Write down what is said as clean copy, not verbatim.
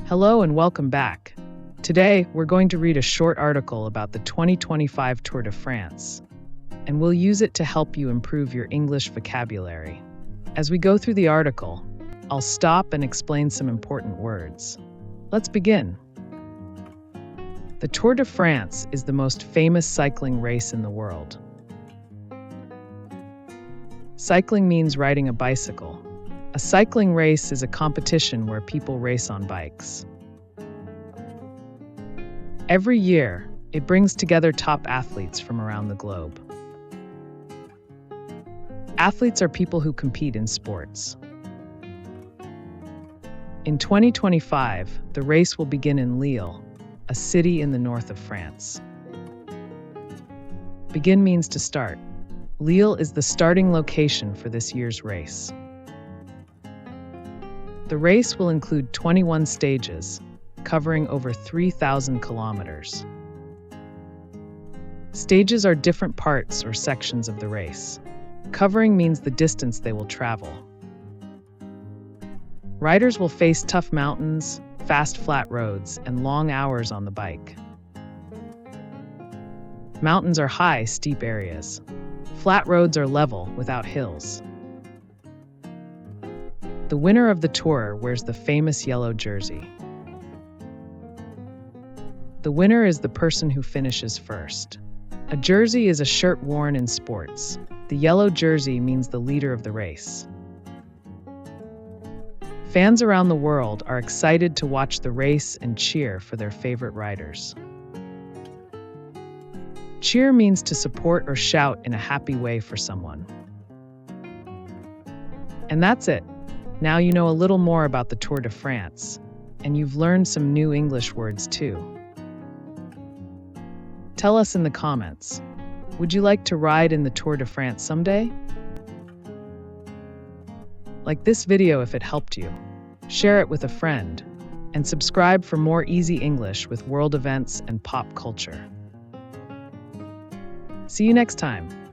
Hello and welcome back. Today, we're going to read a short article about the 2025 Tour de France, and we'll use it to help you improve your English vocabulary. As we go through the article, I'll stop and explain some important words. Let's begin. The Tour de France is the most famous cycling race in the world. Cycling means riding a bicycle. A cycling race is a competition where people race on bikes. Every year, it brings together top athletes from around the globe. Athletes are people who compete in sports. In 2025, the race will begin in Lille, a city in the north of France. Begin means to start. Lille is the starting location for this year's race. The race will include 21 stages, covering over 3,000 kilometers. Stages are different parts or sections of the race. Covering means the distance they will travel. Riders will face tough mountains, fast flat roads, and long hours on the bike. Mountains are high, steep areas. Flat roads are level, without hills. The winner of the tour wears the famous yellow jersey. The winner is the person who finishes first. A jersey is a shirt worn in sports. The yellow jersey means the leader of the race. Fans around the world are excited to watch the race and cheer for their favorite riders. Cheer means to support or shout in a happy way for someone. And that's it. Now you know a little more about the Tour de France, and you've learned some new English words too. Tell us in the comments, would you like to ride in the Tour de France someday? Like this video if it helped you, share it with a friend, and subscribe for more easy English with world events and pop culture. See you next time.